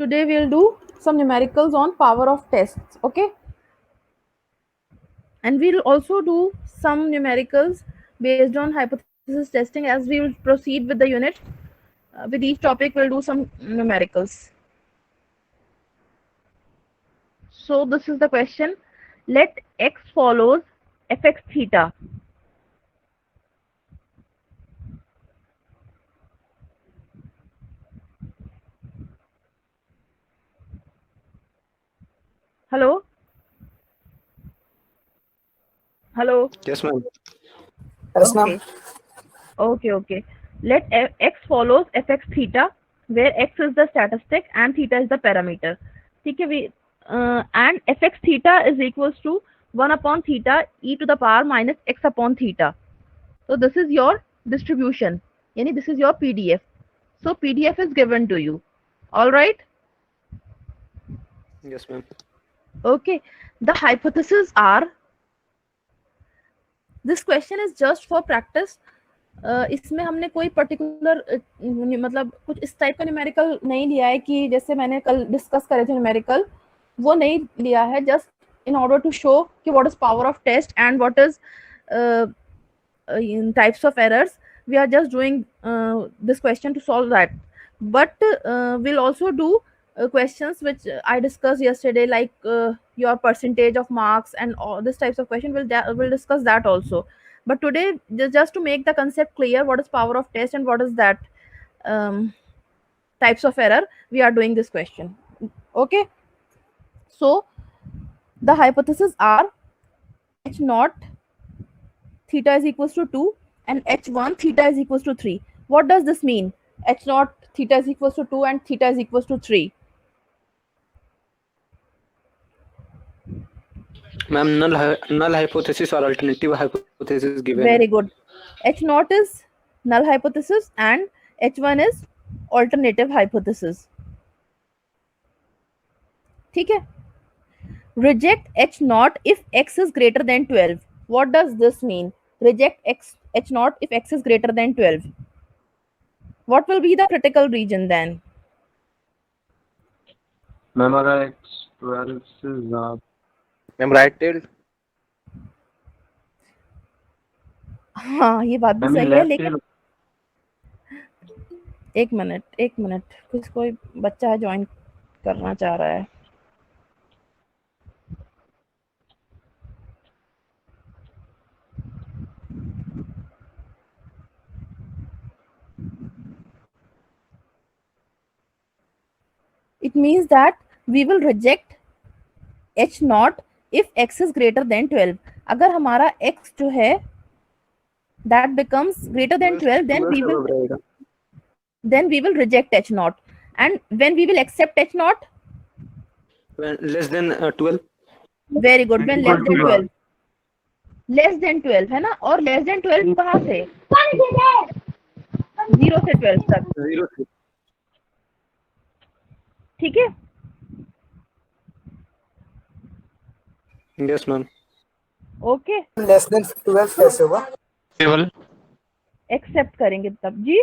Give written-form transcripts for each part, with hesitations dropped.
Today we'll do some numericals on power of tests, okay? And we'll also do some numericals based on hypothesis testing as we will proceed with the unit. With each topic, we'll do some numericals. So this is the question. Let x follows fx theta. Hello? Hello? Yes, ma'am. Yes, ma'am. Okay. Let x follows fx theta, where x is the statistic and theta is the parameter. ठीक है we and fx theta is equals to 1 upon theta e to the power minus x upon theta. So this is your distribution. Yani this is your PDF. So PDF is given to you. All right. Yes, ma'am. Okay. The hypotheses are. This question is just for practice. इसमें हमने कोई particular मतलब कुछ इस type का numerical नहीं लिया है कि जैसे मैंने कल डिस्कस करे थे न्यूमेरिकल, वो नहीं लिया है. Just in order to show कि what is power of test and what is types of errors. We are just doing this question to solve that, but we'll also do questions which I discussed yesterday, like your percentage of marks and all this types of question. We'll discuss that also. But today, just to make the concept clear, what is power of test and what is that types of error, we are doing this question. Okay. So the hypotheses are h naught theta is equals to 2 and h1 theta is equals to 3. What does this mean? H naught theta is equals to 2 and theta is equals to 3. Ma'am, null hypothesis or alternative hypothesis given. Very good. H naught is null hypothesis and H1 is alternative hypothesis. ठीक है? Reject H naught if x is greater than 12. What does this mean? Reject H naught if x is greater than 12. What will be the critical region then? Ma'am अगर x 12 से ज्यादा Ma'am, right tailed. हाँ, ये बात भी ma'am सही है, left लेकिन एक मिनट कुछ कोई बच्चा है ज्वाइन करना चाह रहा है. It means that we will reject h naught if x is greater than 12. अगर हमारा x जो है that becomes greater than 12, then we will reject h naught. And when we will accept h naught? When less than 12. Very good. When less than 12. Less than 12 है ना? और less than 12 कहाँ से? 0 से 12 तक. 0 से. ठीक है? Yes, ma'am. Okay. Less than 12 कैसे होगा? एक्सेप्ट करेंगे तब. जी,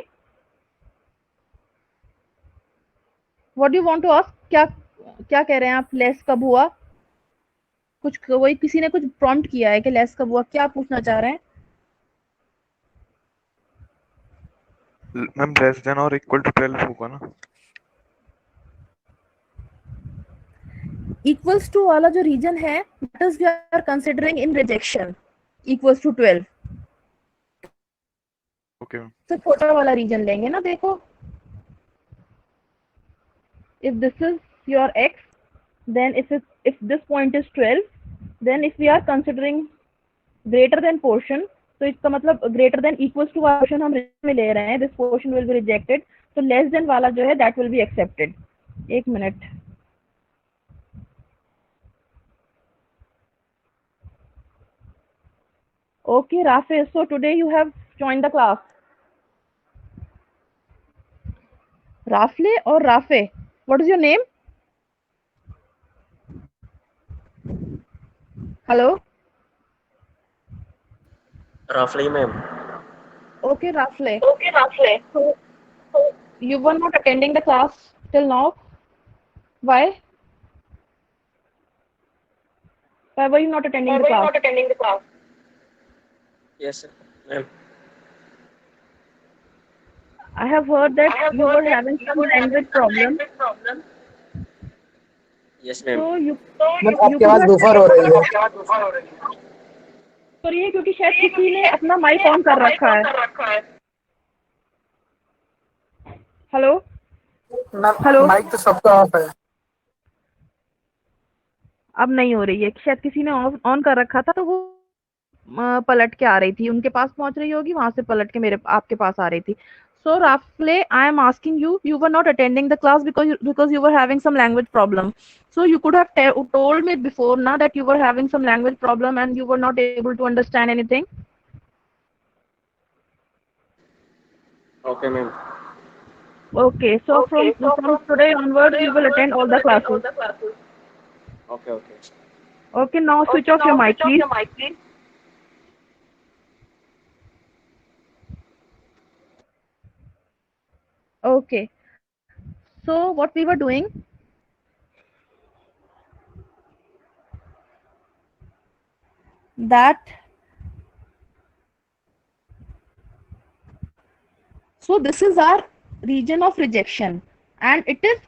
what do you want to ask? क्या कह रहे हैं आप? लेस कब हुआ? कुछ वही किसी ने कुछ प्रॉम्प्ट किया है कि लेस कब हुआ, क्या पूछना चाह रहे हैं? मैम लेस देन और इक्वल टू 12 होगा ना? इक्वल्स टू वाला जो रीजन है, that is we are considering in rejection, equals to 12. Okay. तो छोटा वाला रीजन लेंगे ना. देखो, if this is your x, then if this point is 12, then if we are considering greater than portion, तो इसका मतलब greater than equals to वाला portion हम में ले रहे हैं, this portion will be rejected. तो less than वाला जो है that will be accepted. एक minute. Okay, Rafe, so today you have joined the class. Rafle or Rafe? What is your name? Hello? Roughly, ma'am. Okay, Rafle. So you were not attending the class till now? Why? Why were you not attending the class? Yes, ma'am. I have heard that you were having some language problem, Yes, ma'am. so ma'am you आपकी could आवाज have buffer हो रही है. हो रही है क्योंकि शायद किसी ने अपना माइक ऑन कर रखा है. हेलो. Ma'am hello. माइक तो सबका ऑफ है. अब नहीं हो रही है. शायद किसी ने ऑन कर रखा था, तो वो पलट के आ रही थी. उनके पास पहुंच रही होगी, वहां से पलट के मेरे आपके पास आ रही थी. So Rafle, I am asking you, you were not attending the class because you were having some language problem. So you could have told me before now that you were having some language problem and you were not able to understand anything. Okay, ma'am. Okay, so from today onwards you will attend all the classes. Okay. Okay, now switch off your mic, please. Okay, so what we were doing, that so this is our region of rejection and it is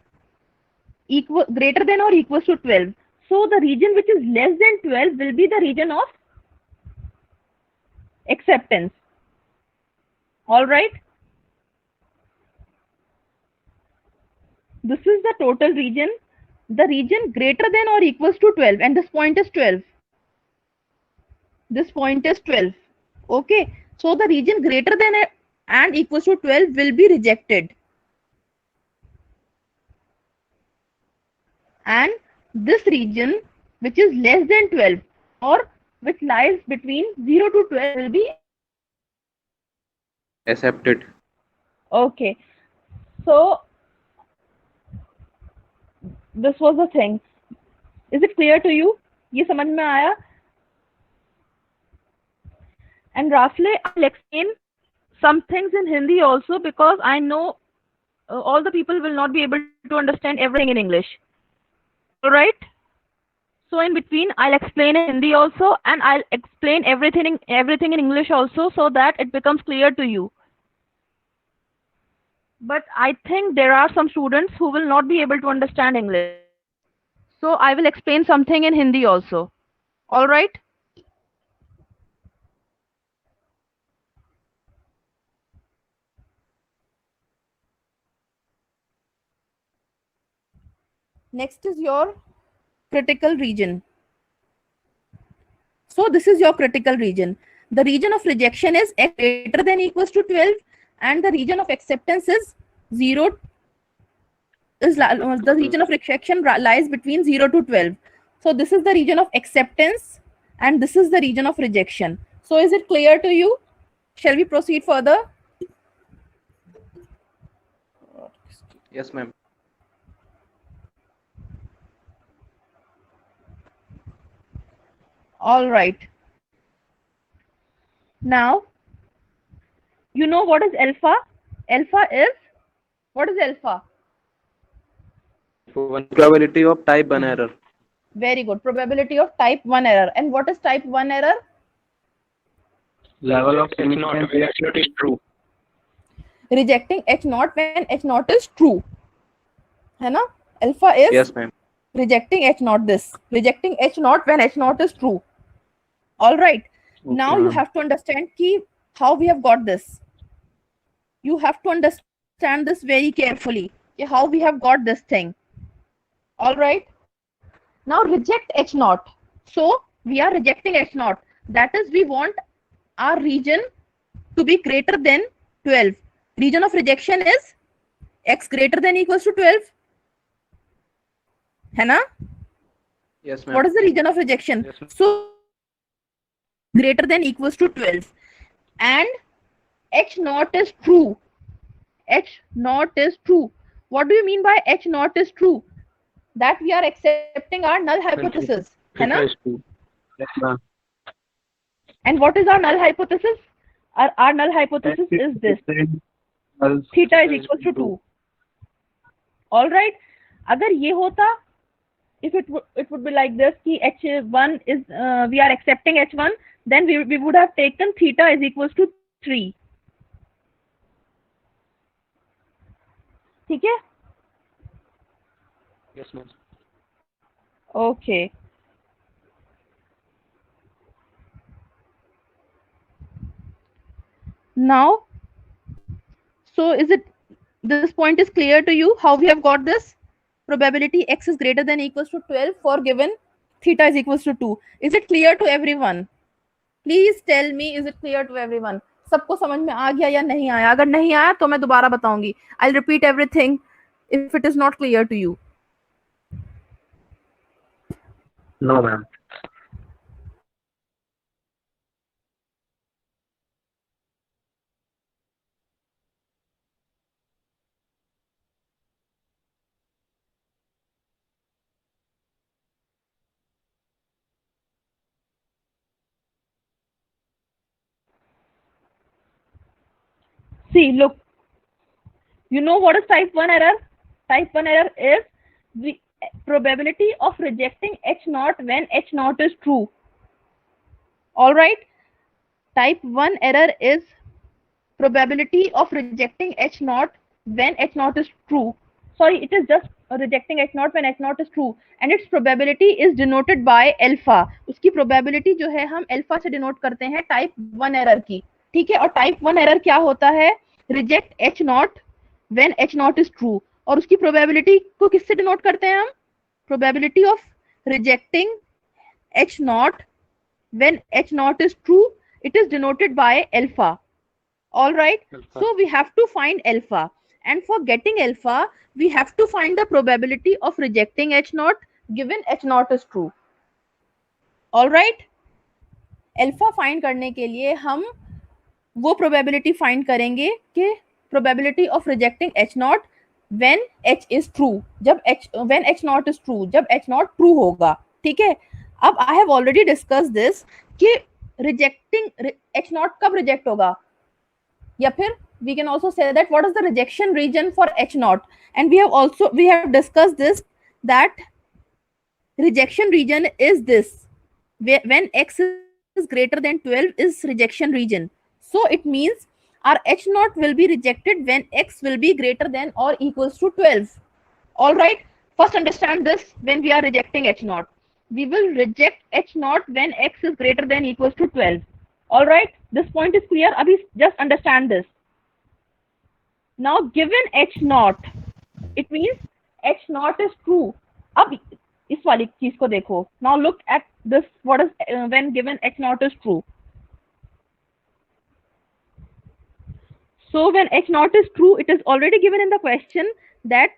greater than or equals to 12. So the region which is less than 12 will be the region of acceptance. All right. This is the total region. The region greater than or equals to 12, and this point is 12. This point is 12. Okay. So the region greater than and equals to 12 will be rejected. And this region which is less than 12 or which lies between 0 to 12 will be Accepted. okay. So this was the thing. Is it clear to you? ये समझ में आया? And Rafle, I'll explain some things in Hindi also because I know all the people will not be able to understand everything in English. All right. So in between, I'll explain in Hindi also, and I'll explain everything in English also, so that it becomes clear to you. But I think there are some students who will not be able to understand English. So I will explain something in Hindi also. All right. Next is your critical region. So this is your critical region. The region of rejection is x greater than equals to 12 and the region of acceptance is 0. The region of rejection lies between 0 to 12. So this is the region of acceptance and this is the region of rejection. So is it clear to you? Shall we proceed further? Yes, ma'am. All right. Now, you know what is alpha? Alpha is, what is alpha? Probability of type 1 error. Very good. Probability of type 1 error. And what is type 1 error? Level of It's not significance. when it is true. Rejecting H0 when H0 is true. है ना? Alpha is Yes, ma'am. rejecting H0 this. Rejecting H0 when H0 is true. All right. Now you ma'am. have to understand how we have got this. You have to understand this very carefully. How we have got this thing. All right. Now reject H0. So we are rejecting H0. That is, we want our region to be greater than 12. Region of rejection is x greater than equals to 12. है ना? Yes, ma'am. What is the region of rejection? Yes, ma'am. So greater than equals to 12. And H0 is true. H0 is true. What do you mean by H0 is true? That we are accepting our null hypothesis. है ना? Theta is true. Yes, ma'am. And what is our null hypothesis? Our null hypothesis is this. Theta is equal to 2. All right. अगर ये होता, if it would be like this कि h1 is we are accepting h1, then we would have taken theta is equals to 3. ठीक है? Yes, ma'am. Okay. Now, so this point is clear to you how we have got this? Probability x is greater than equals to 12 for given theta is equals to 2. Is it clear to everyone? Please tell me, is it clear to everyone? सबको समझ में आ गया या नहीं आया? अगर नहीं आया तो मैं दोबारा बताऊंगी. I'll repeat everything if it is not clear to you. No, ma'am. See, look. You know what is type 1 error? Type 1 error is the probability of rejecting h naught when h naught is true. All right. Type 1 error is probability of rejecting h naught when h naught is true. Sorry, it is just rejecting h naught when h naught is true, and its probability is denoted by alpha. उसकी probability जो है हम alpha से denote करते हैं type 1 error की. ठीक है? और type 1 error क्या होता है? Reject h naught when h naught is true. और उसकी probability को किससे denote करते हैं हम? Probability of rejecting h naught when h naught is true, it is denoted by alpha. All right. Alpha. So we have to find alpha, and for getting alpha we have to find the probability of rejecting h naught given h naught is true. All right. alpha find करने के लिए हम वो probability find करेंगे कि probability of rejecting h naught when h is true, जब when h naught is true, जब h naught true होगा. ठीक है? अब I have already discussed this कि rejecting h naught कब reject होगा, या फिर we can also say that what is the rejection region for h naught, and we have discussed this, that rejection region is this, when x is greater than 12 is rejection region. So it means our h naught will be rejected when x will be greater than or equals to 12. All right. First understand this. When we are rejecting h naught, we will reject h naught when x is greater than equals to 12. All right. This point is clear. Abhi just understand this. Now given h naught, it means h naught is true. अब इस वाली चीज को देखो. Now look at this. What is when given h naught is true? So when h naught is true, it is already given in the question that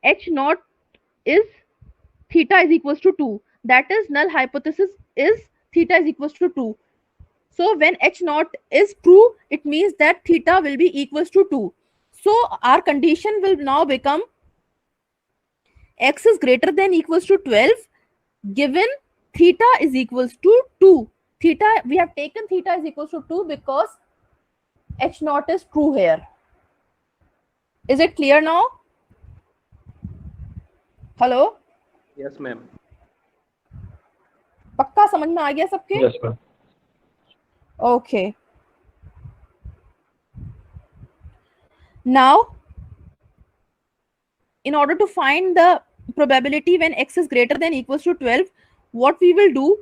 h naught is theta is equals to 2. That is, null hypothesis is theta is equals to 2. So when h naught is true, it means that theta will be equals to 2. So our condition will now become x is greater than equals to 12 given theta is equals to 2. Theta, we have taken theta is equals to 2 because h naught is true here. Is it clear now? Hello? Yes, ma'am. पक्का समझ में आ गया सबके? Yes, ma'am. Okay. Now, in order to find the probability when x is greater than equals to 12, what we will do?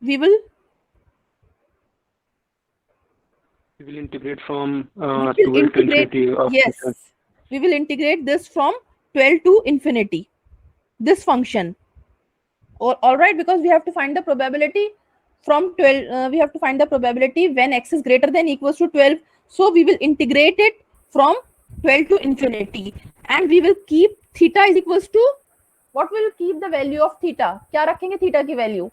We will integrate from we will 12 to integrate, infinity of yes, we will integrate this from 12 to infinity, this function. All right, because we have to find the probability from 12, we have to find the probability when x is greater than equals to 12. So we will integrate it from 12 to infinity, and we will keep theta is equals to, what will keep the value of theta? क्या रखेंगे theta की value?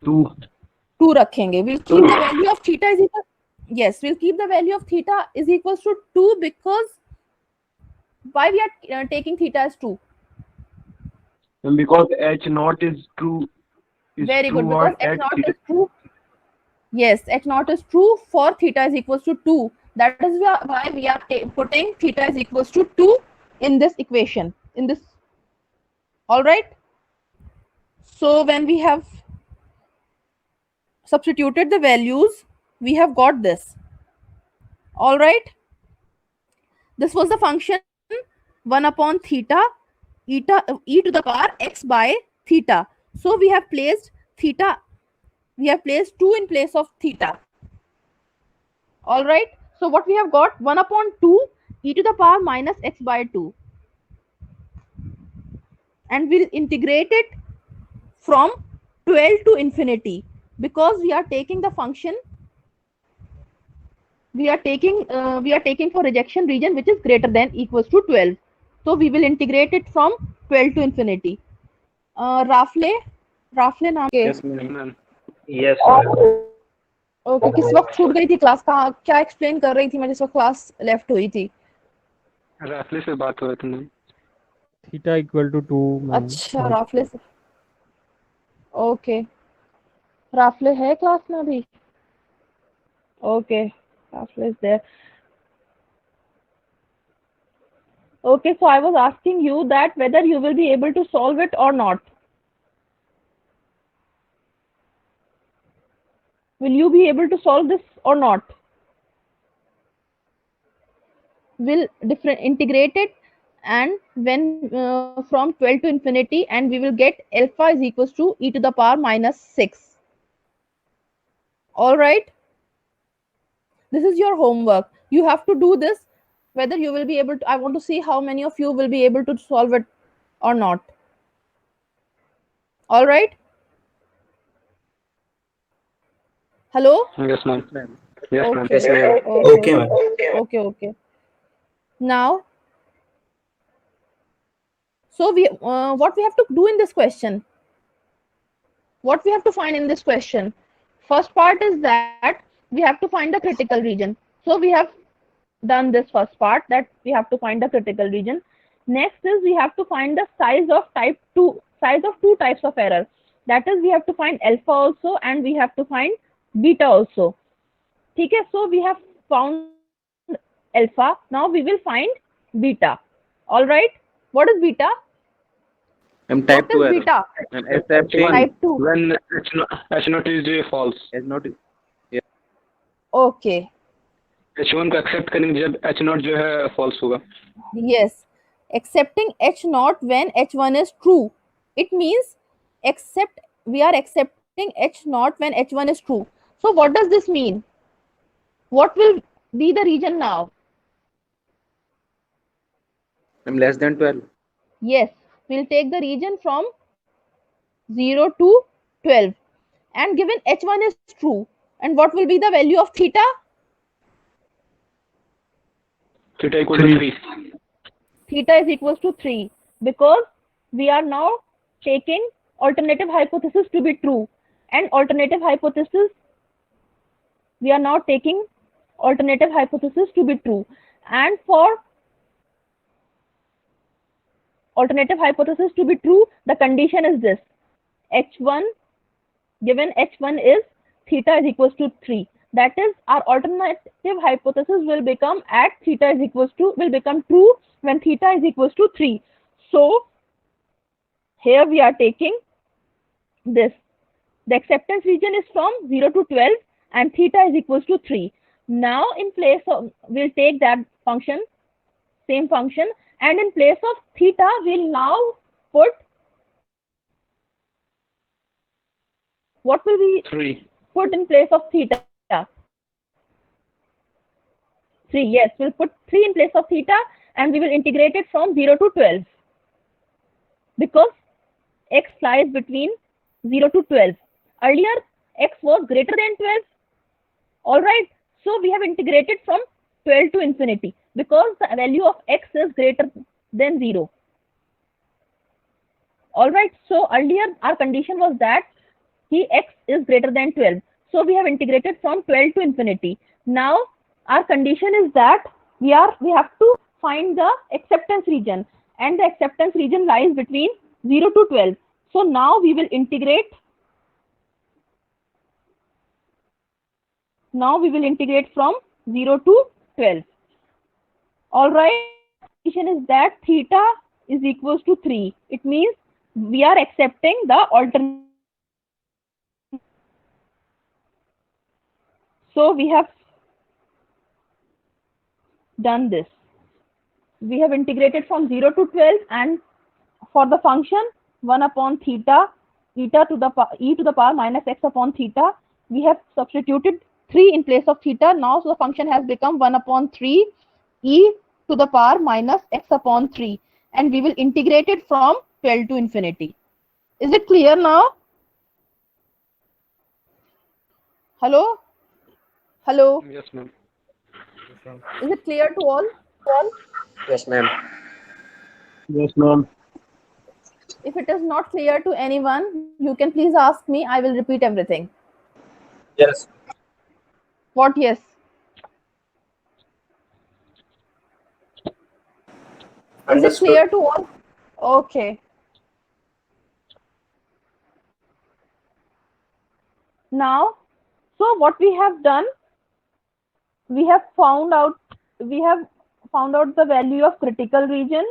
2 रखेंगे. We'll keep the value of theta is equal, yes, we'll keep the value of theta is equals to 2 because why we are taking theta as 2? And because h naught is true. Very good, because h naught is true. Yes, h naught is true for theta is equals to 2. That is why we are putting theta is equals to 2 in this equation, in this. All right. So when we have substituted the values, we have got this. All right. This was the function 1 upon theta, e to the power x by theta. So we have placed theta, we have placed 2 in place of theta. All right. So what we have got, 1 upon 2 e to the power minus x by 2. And we'll integrate it from 12 to infinity, because we are taking the function, we are taking for rejection region which is greater than equals to 12. So we will integrate it from 12 to infinity. Rafale नाम के Yes, ma'am. Ma'am Yes, ma'am. Okay, किस वक्त छूट गई थी class? कहाँ क्या explain कर रही थी मैं जिस वक्त क्लास लेफ्ट हुई थी? राफले से बात हो रही थी मैम। Theta equal to 2। अच्छा, राफले से। ओके, राफले है क्लास में अभी? ओके, राफले is there. Okay, so I was asking you that whether you will be able to solve it or not. Will you be able to solve this or not? We'll integrate it, and when from 12 to infinity, and we will get alpha is equals to e to the power minus 6. All right. This is your homework. You have to do this. Whether you will be able to, I want to see how many of you will be able to solve it or not. All right. Hello. Yes ma'am. Yes ma'am. Okay. Okay. Now, so we what we have to do in this question? What we have to find in this question? First part is that we have to find the critical region. So we have done this first part, that we have to find the critical region. Next is we have to find the size of two types of error. That is, we have to find alpha also, and we have to find beta also. Okay, so we have found alpha. Now we will find beta. All right. What is beta? I'm type What 2 is error. beta? I'm accepting Type 2. When H0 is false, as not. Okay. H1 को accept करेंगे जब H0 जो है false होगा। Yes. Accepting H0 when H1 is true. It means we are accepting H0 when H1 is true. So what does this mean? What will be the region now? I'm less than 12. Yes, we'll take the region from 0 to 12. And given H1 is true, and what will be the value of theta? Theta equal to 3। Theta is equals to 3, because we are now taking alternative hypothesis to be true, and alternative hypothesis, we are now taking alternative hypothesis to be true, and for alternative hypothesis to be true, the condition is this: H1, given H1 is theta is equals to 3. That is, our alternative hypothesis will become will become true when theta is equals to 3. So here we are taking this. The acceptance region is from 0 to 12, and theta is equals to 3. Now in place of, we'll take that function, same function, and in place of theta, we'll now put, what will we 3। put in place of theta? 3. Yes, we'll put 3 in place of theta, and we will integrate it from 0 to 12, because x lies between 0 to 12. Earlier, x was greater than 12. All right. So we have integrated from 12 to infinity, because the value of x is greater than 0. All right. So earlier our condition was that x is greater than 12. So we have integrated from 12 to infinity. Now our condition is that we have to find the acceptance region, and the acceptance region lies between 0 to 12. So now we will integrate. Now we will integrate from 0 to 12. All right. condition is that theta is equals to 3. It means we are accepting the alternate. So we have done this. We have integrated from 0 to 12, and for the function 1 upon theta, eta to the e to the power minus x upon theta, we have substituted 3 in place of theta. Now so the function has become 1 upon 3 e to the power minus x upon 3, and we will integrate it from 12 to infinity. Is it clear now? Hello? Hello? Yes, ma'am. Is it clear to all? Yes, ma'am. Yes, ma'am. If it is not clear to anyone, you can please ask me. I will repeat everything. Yes. What? Yes. Is it Understood. clear to all? Okay. Now, so what we have done, we have found out the value of critical region.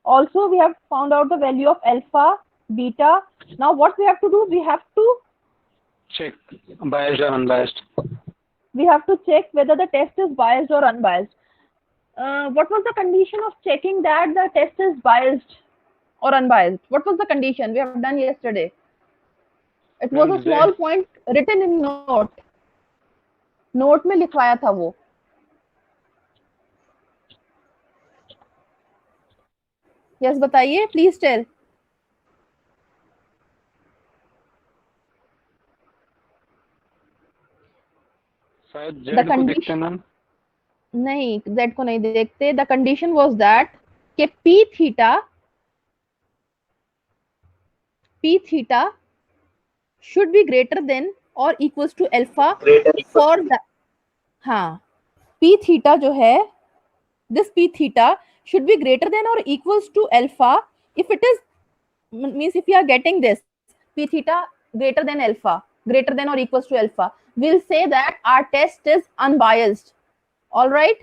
Also, we have found out the value of alpha, beta. Now, what we have to do? We have to Check biased or unbiased. check whether the test is biased or unbiased. What was the condition of checking that the test is biased or unbiased? What was the condition we have done yesterday? It was a small point written in note. Note में लिखवाया था वो. Yes बताइए, please tell. शायद The Z को देखते हैं ma'am. नहीं, z को नहीं देखते. द कंडीशन वाज दैट कि p theta should be greater than or equals to alpha for the, हाँ, p theta जो है, this p theta should be greater than or equals to alpha if it is, means if you are getting this p theta greater than alpha, greater than or equals to alpha, we'll say that our test is unbiased. All right.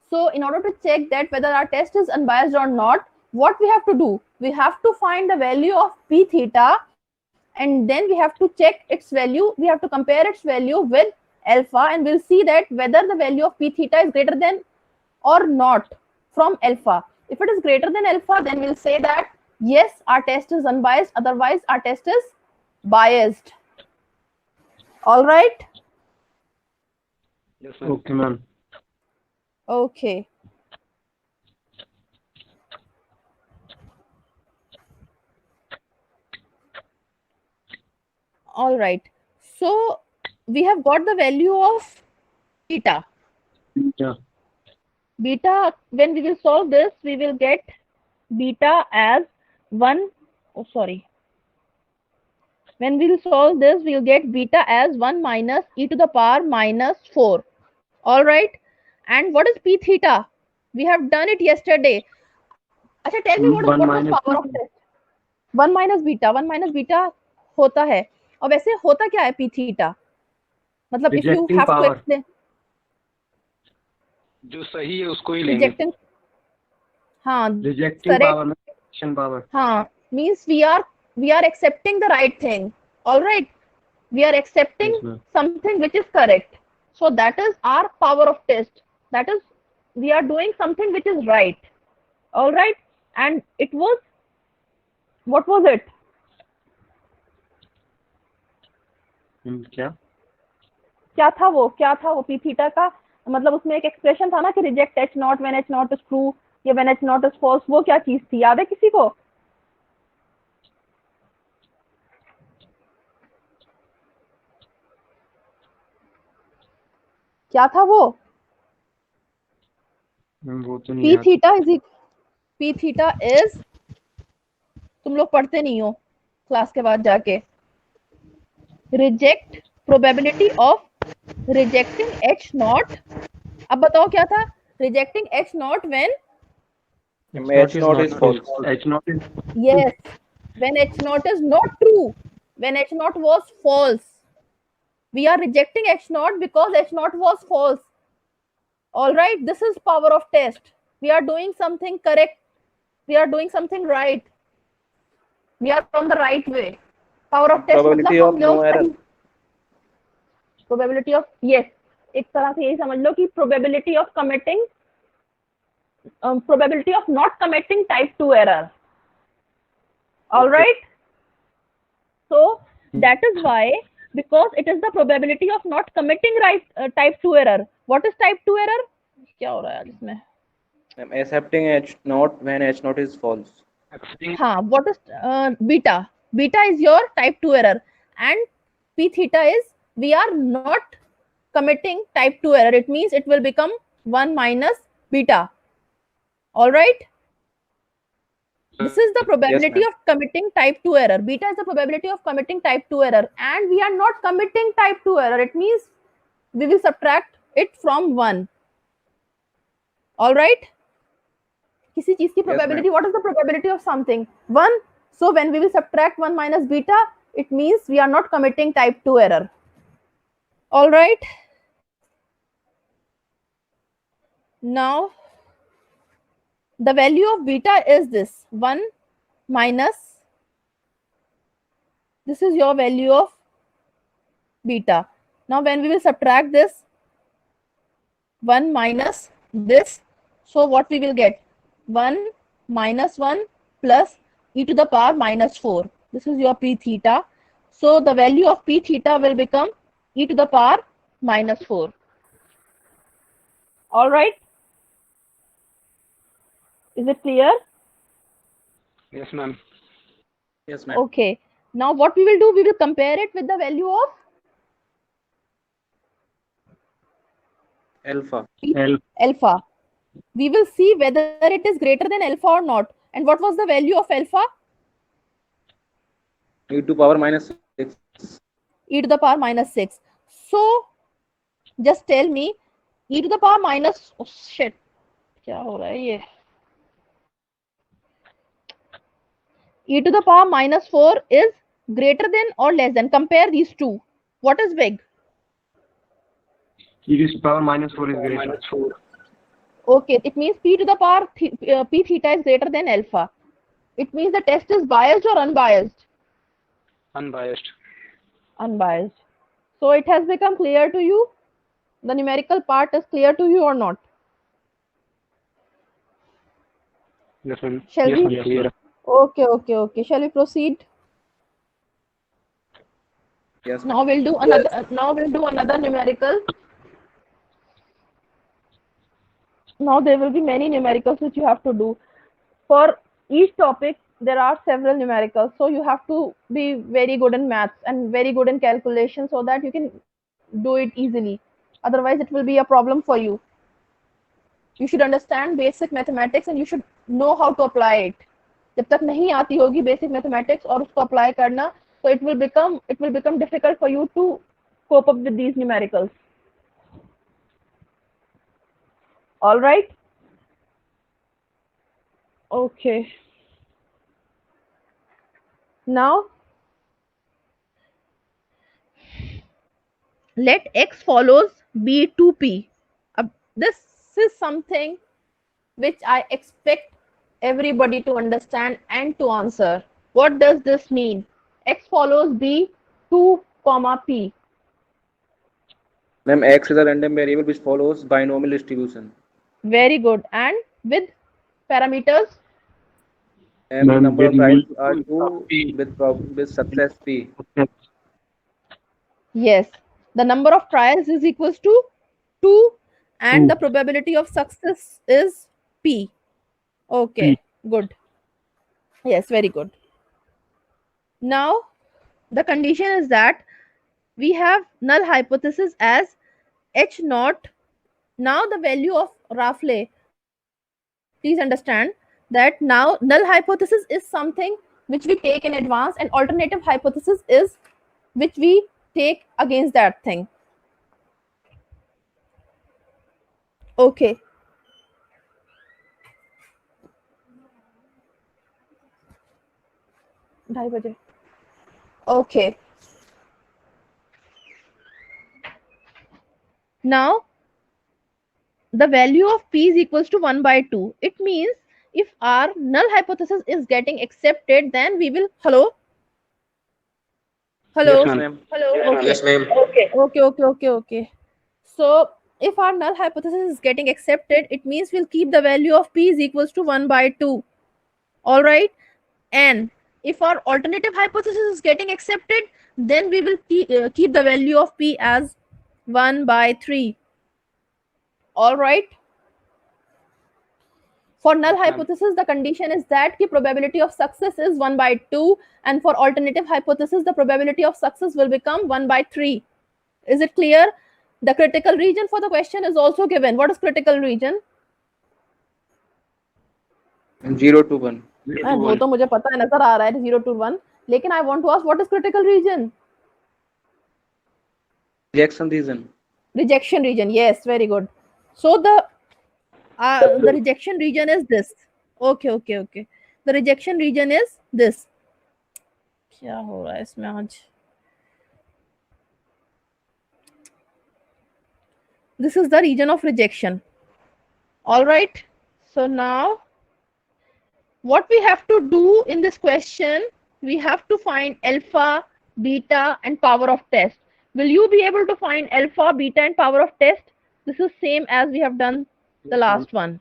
So in order to check that whether our test is unbiased or not, what we have to do? We have to find the value of p theta, and then we have to check its value. We have to compare its value with alpha, and we'll see that whether the value of p theta is greater than or not from alpha. If it is greater than alpha, then we'll say that yes, our test is unbiased. Otherwise, our test is biased. All right. Yes, ma'am. Okay, ma'am. Okay. All right. So we have got the value of beta. Yeah. Beta, when we will solve this, we will get beta as 1. Oh, sorry. When we will solve this, we will get beta as 1 minus e to the power minus 4. All right. And what is p theta? We have done it yesterday. Acha, tell me what is the power of test? 1 minus beta. 1 minus beta होता है. और वैसे होता क्या है p theta? मतलब if you have to explain. जो सही है उसको ही लेंगे. Rejecting. हाँ. Rejecting power, rejection power. हाँ. Means we are accepting the right thing. All right. We are accepting something which is correct. So that is our power of test. That is, we are doing something which is right. All right. And it was, what was it? क्या था वो p theta का मतलब उसमें एक expression था ना कि reject h naught when h naught is true या when h naught is false. वो क्या चीज थी, याद है किसी को? क्या था वो? p theta is तुम लोग पढ़ते नहीं हो क्लास के बाद जाके. Reject probability of rejecting h naught. अब बताओ क्या था? Rejecting h naught when H naught is false. H naught is yes, when h naught is not true, when h naught was false. We are rejecting h naught because h naught was false. All right, this is power of test. we are doing something correct, we are doing something right, we are on the right way. Power of test Probability मतलब of हम no लोग error. probability of, yes, एक तरह से यही समझ लो कि probability of committing, probability of not committing type 2 error. All Okay. right, so that is why, because it is the probability of not committing right type 2 error. What is type 2 error? क्या हो रहा है इसमें? I'm accepting H naught when H naught is false. हाँ, what is beta? Beta is your type 2 error, and p theta is we are not committing type 2 error. It means it will become 1 minus beta. All right. This is the probability ma'am. of committing type 2 error. Beta is the probability of committing type 2 error, and we are not committing type 2 error. It means we will subtract it from 1. All right. किसी चीज की probability, what is the probability of something? 1. So when we will subtract 1 minus beta, it means we are not committing type 2 error. All right. Now the value of beta is this 1 minus, this is your value of beta. Now when we will subtract this 1 minus this, so what we will get? 1 minus 1 plus e to the power minus 4. This is your p theta. So the value of p theta will become e to the power minus 4. All right. Is it clear? Yes, ma'am. Yes, ma'am. Okay. Now what we will do, we will compare it with the value of Alpha. alpha. We will see whether it is greater than alpha or not. And what was the value of alpha? E to power minus 6. E to the power minus 6. So just tell me, e to the power minus, oh shit, क्या हो रहा है ये? E to the power minus 4 is greater than or less than. Compare these two. What is big? E to the power minus 4 is greater. Okay, it means p to the power p theta is greater than alpha. It means the test is biased or unbiased? Unbiased. Unbiased. So it has become clear to you? The numerical part is clear to you or not? Yes, ma'am. Shall Yes, we? ma'am. Clear. Okay. Shall we proceed? Yes, ma'am. Now we'll do another. Now we'll do another numerical. Now there will be many numericals which you have to do. For each topic, there are several numericals. So you have to be very good in maths and very good in calculation so that you can do it easily. Otherwise, it will be a problem for you. You should understand basic mathematics and you should know how to apply it. जब तक नहीं आती होगी basic mathematics और उसको apply करना, so it will become difficult for you to cope up with these numericals. All right. Okay. Now let x follows b to p. This is something which I expect everybody to understand and to answer. What does this mean? X follows b 2 comma p. Ma'am, X is a random variable which follows binomial distribution. Very good. And with parameters? And the Ma'am, number of with trials me- are 2 with success P. Yes. The number of trials is equals to 2 and 2. the probability of success is p. Okay, good. Yes, very good. Now, the condition is that we have null hypothesis as H naught. Now, the value of Rafle, please understand that now null hypothesis is something which we take in advance and alternative hypothesis is which we take against that thing. Okay. Okay. Now the value of p is equals to 1 by 2. It means if our null hypothesis is getting accepted, then we will, hello? Hello? Yes, ma'am. ma'am. Hello? Okay. Yes, ma'am. Okay. So if our null hypothesis is getting accepted, it means we'll keep the value of p is equals to 1 by 2. All right. And if our alternative hypothesis is getting accepted, then we will keep the value of p as 1 by 3. All right. For null hypothesis, the condition is that the probability of success is 1 by 2, and for alternative hypothesis, the probability of success will become 1 by 3. Is it clear? The critical region for the question is also given. What is critical region? 0 to 1. वो तो मुझे पता है, नजर आ रहा है 0 to 1. लेकिन I want to ask, what is critical region? Rejection region. Rejection region. Yes, very good. So the rejection region is this. Okay. The rejection region is this. क्या हो रहा है इसमें आज? This is the region of rejection. All right. So now, what we have to do in this question, we have to find alpha, beta, and power of test. Will you be able to find alpha, beta, and power of test? This is same as we have done the last one.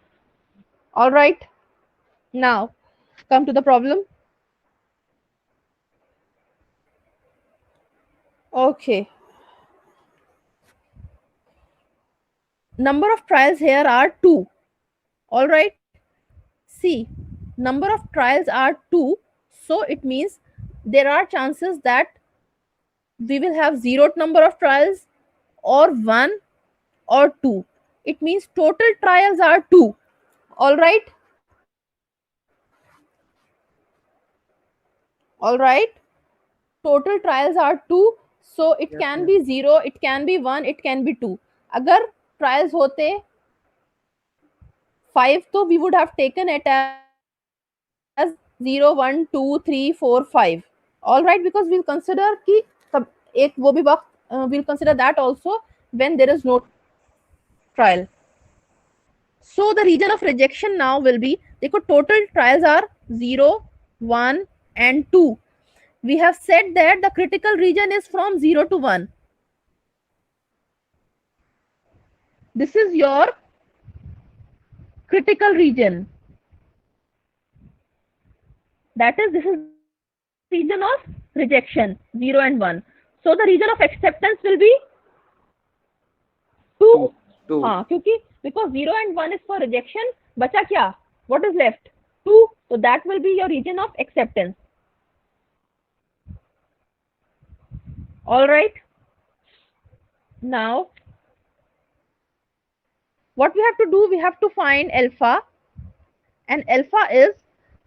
All right. Now, come to the problem. Okay. Number of trials here are 2. All right. See, number of trials are 2. So it means there are chances that we will have 0th number of trials or 1 or 2. It means total trials are 2. All right. All right. Total trials are 2. So it can be 0, it can be 1, it can be 2. Agar trials hote 5, so we would have taken it as 0, 1, 2, 3, 4, 5. All right, because we'll consider ki ek wo bhi waqt, we'll consider that also when there is no trial. So the region of rejection now will be, dekho, total trials are 0, 1, and 2. We have said that the critical region is from 0 to 1. This is your critical region. That is, this is region of rejection, 0 and 1. So the region of acceptance will be 2. 2. हाँ, क्योंकि because 0 and 1 is for rejection, बचा क्या? What is left? 2. So that will be your region of acceptance. All right. Now, what we have to do? We have to find alpha, and alpha is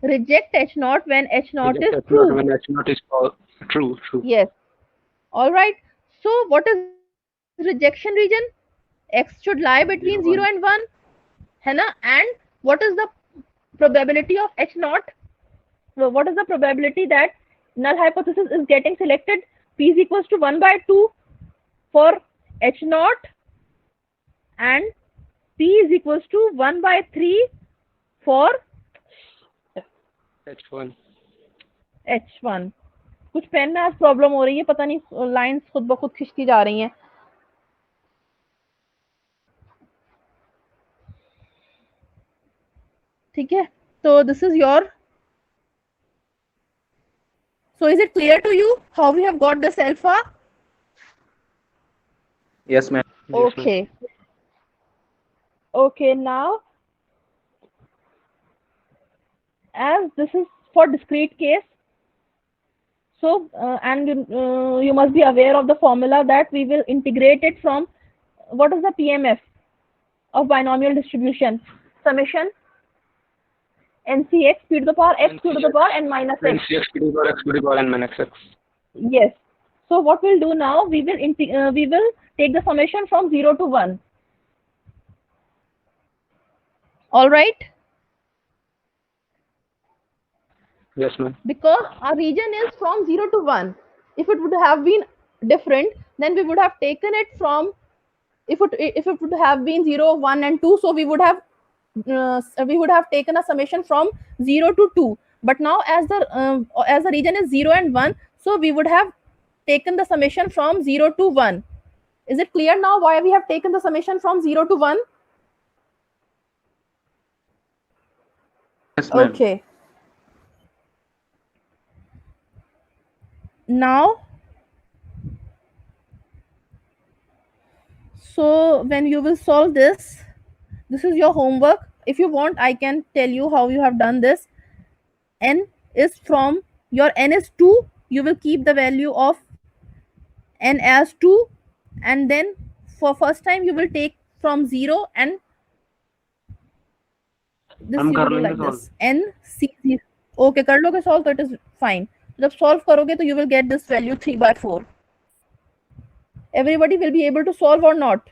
reject H naught when H naught is true. When H naught is true. Yes. All right. So what is rejection region? X should lie between 0 and 1. है ना? And what is the probability of H naught? So what is the probability that null hypothesis is getting selected? P is equals to 1 by 2 for H naught, and P is equals to 1 by 3 for H1. H1. कुछ pen में आज problem हो रही है, पता नहीं lines खुद ब खुद खिंचती जा रही हैं. ठीक है, तो this is your. So is it clear to you how we have got this alpha? Yes, ma'am. Okay. Okay, now as this is for discrete case, so and you must be aware of the formula that we will integrate it from, what is the PMF of binomial distribution? Summation NCx p to the power x to the power n minus x. NCx p to the power x to the power n minus x. Yes. So what we'll do now, we will take the summation from 0 to 1. All right. Yes, ma'am. Because our region is from 0 to 1. If it would have been different, then we would have taken it from if it would have been 0, 1 and 2, so we would have taken a summation from 0 to 2. But now as the region is 0 and 1, so we would have taken the summation from 0 to 1. Is it clear now why we have taken the summation from 0 to 1? Yes, ma'am. Okay. Now, so when you will solve this is your homework. If you want, I can tell you how you have done this. N is from your n is 2, you will keep the value of n as 2, and then for first time you will take from 0 and this I'm you will do करने like solve. this n c 0. Okay, कर लोगे solve तो it is fine. जब solve करोगे तो you will get this value 3/4. Everybody will be able to solve or not?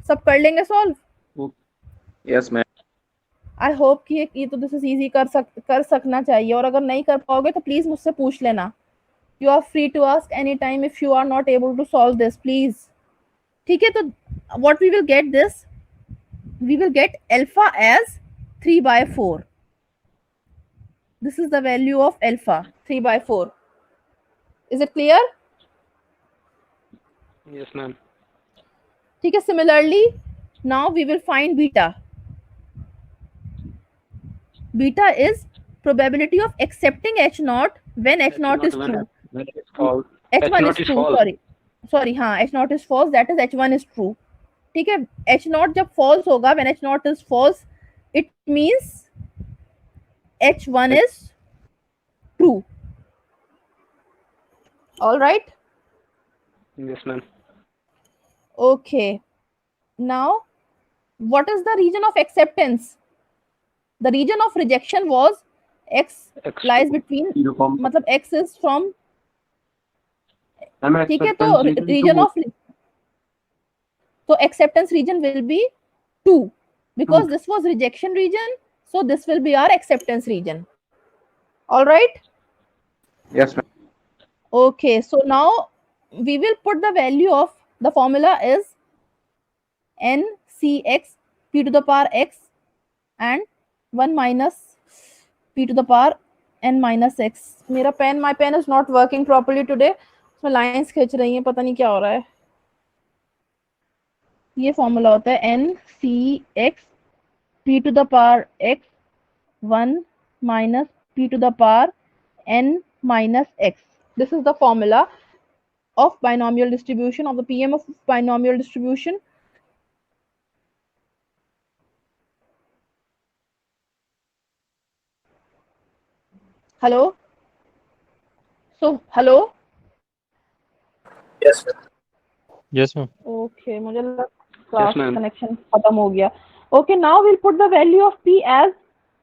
सब कर लेंगे solve? Yes, ma'am. I hope कि ये तो दिस इज इजी कर सकना चाहिए, और अगर नहीं कर पाओगे तो प्लीज मुझसे पूछ लेना. You are free to ask any time if you are not able to solve this, please. ठीक है, तो what we will get this, we will get alpha as 3/4. This is the value of alpha 3/4. Is it clear? Yes, ma'am. ठीक है. Similarly now we will find beta. Beta is probability of accepting H naught when H naught is true. When it's false. H1 is true. Sorry, हाँ, H naught is false. That is H1 is true. ठीक है. H naught जब false होगा, when H naught is false, it means H1 is true. All right. Yes, ma'am. Okay. Now, what is the region of acceptance? The region of rejection was X lies between, मतलब X is from, ठीक है, तो region of, so acceptance region will be 2 because this was rejection region, so this will be our acceptance region. All right. Yes, ma'am. Okay, so now we will put the value of the formula is n c x p to the power x and 1 minus p to the power n minus x. मेरा pen, my pen is not working properly today. उसमें lines खींच रही हैं, पता नहीं क्या हो रहा है. ये फॉर्मूला होता है n c x p to the power x 1 minus p to the power n minus x. This is the formula of binomial distribution, of the PM of binomial distribution. Hello. So hello. Yes, sir. Yes, ma'am. Okay, मुझे लगा Yes, ma'am. Connection खत्म हो गया. Okay, now will put the value of p as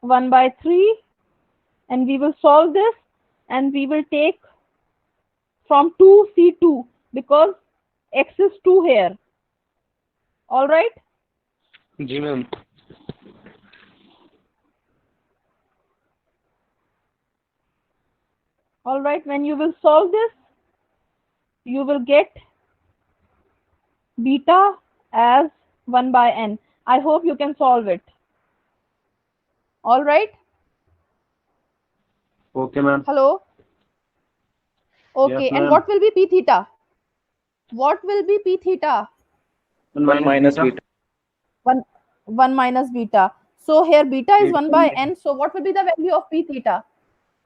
1/3 and we will solve this and we will take from 2C2 because x is 2 here. All right. जी ma'am. All right, when you will solve this, you will get beta as 1/n. I hope you can solve it. All right. Okay, ma'am. Hello. Okay, Yes, and ma'am. what will be p theta? What will be p theta? 1 minus beta. 1 minus beta. So here beta is 1/n. Eight. So what will be the value of p theta?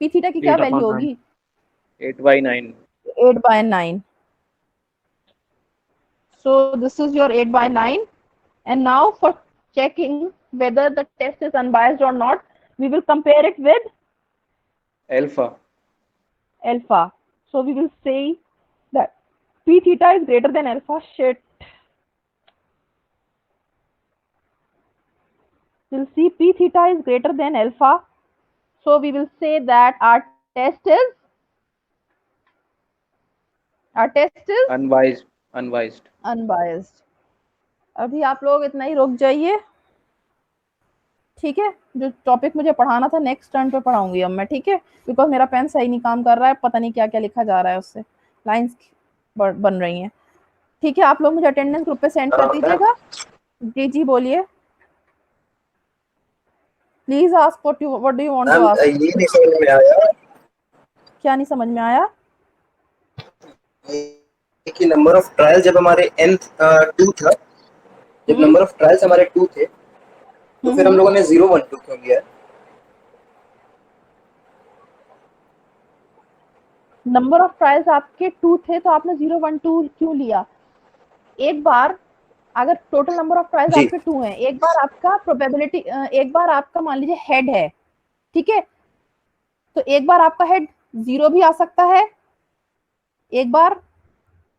P theta की क्या 8/9. Value होगी? 8/9. 8/9. So this is your 8/9. And now for checking whether the test is unbiased or not, we will compare it with Alpha. alpha. So we will say that p theta is greater than alpha. Shit. We'll see p theta is greater than alpha. So we will say that our test is Unbiased. unbiased. अभी आप लोग इतना ही रुक जाइए. ठीक है, जो topic मुझे पढ़ाना था नेक्स्ट टर्न पे पढ़ाऊंगी अब मैं. ठीक है, बिकॉज मेरा पेन सही नहीं काम कर रहा है, पता नहीं क्या क्या लिखा जा रहा है, उससे लाइंस बन रही हैं. ठीक है, आप लोग मुझे अटेंडेंस ग्रुप पे सेंड कर दीजिएगा। जी जी बोलिए, please ask what do you want to ask. ये नहीं समझ में आया क्या नहीं समझ में आया? कि नंबर ऑफ ट्रायल जब हमारे n 2 था, जब नंबर ऑफ ट्रायल्स हमारे 2 थे, तो फिर हम लोगों ने 0 1 2 क्यों लिया? नंबर ऑफ ट्रायल्स आपके 2 थे तो आपने 0 1 2 क्यों लिया? एक बार अगर टोटल नंबर ऑफ ट्रायल्स जी। आपके 2 हैं, एक बार आपका प्रोबेबिलिटी, एक बार आपका मान लीजिए हेड है, ठीक है, तो एक बार आपका हेड 0 भी आ सकता है, एक बार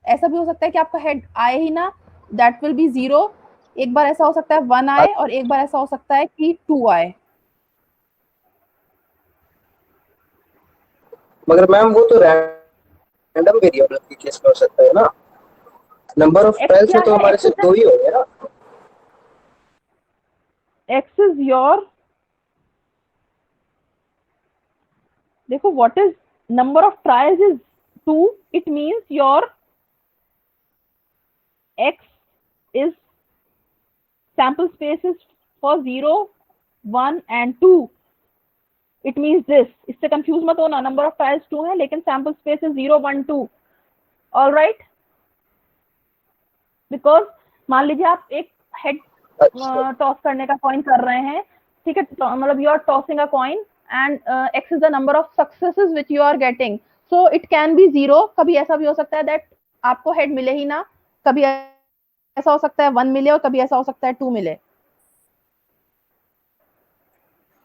ऐसा भी हो सकता है कि आपका हेड आए ही ना, दैट विल बी 0। एक बार ऐसा हो सकता है 1 आए और एक बार ऐसा हो सकता है कि 2 आए। मगर मैम वो तो रैंडम वेरिएबल के केस में हो सकता है ना, नंबर ऑफ X ट्रायल्स में क्या तो है? हमारे X सिर्फ 2 ही होंगे ना। X is your, देखो what is number of trials is 2, it means your X is sample spaces for 0 1 and 2, it means this। इससे कंफ्यूज मत होना, नंबर ऑफ ट्रायल्स 2 है लेकिन sample space is 0 1 2। All right, because मान लीजिए आप एक हेड टॉस करने का कॉइन कर रहे हैं, ठीक है, मतलब you are tossing a coin and x is the number of successes which you are getting, so it can be 0। कभी ऐसा भी हो सकता है दैट आपको हेड मिले ही ना, कभी ऐसा हो सकता है 1 मिले और कभी ऐसा हो सकता है 2 मिले।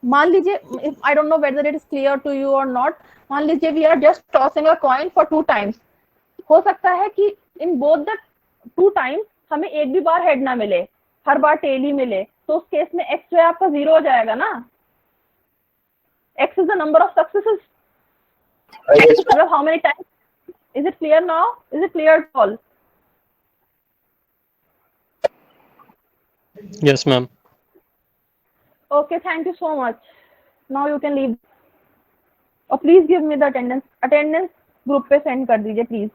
मान लीजिए, I don't know whether it is clear to you और नॉट, मान लीजिए we are just tossing a coin for 2 times, हो सकता है कि इन बोथ द 2 टाइम्स हमें एक भी बार हेड ना मिले, हर बार टेल ही मिले, तो उस केस में x जो है आपका 0 हो जाएगा ना। x is the number of successes, मतलब how many times. Is it clear now? Is it clear to all? Yes, ma'am. Okay, thank you so much. Now you can leave. और please give me the attendance, attendance group पे send कर दीजिए please.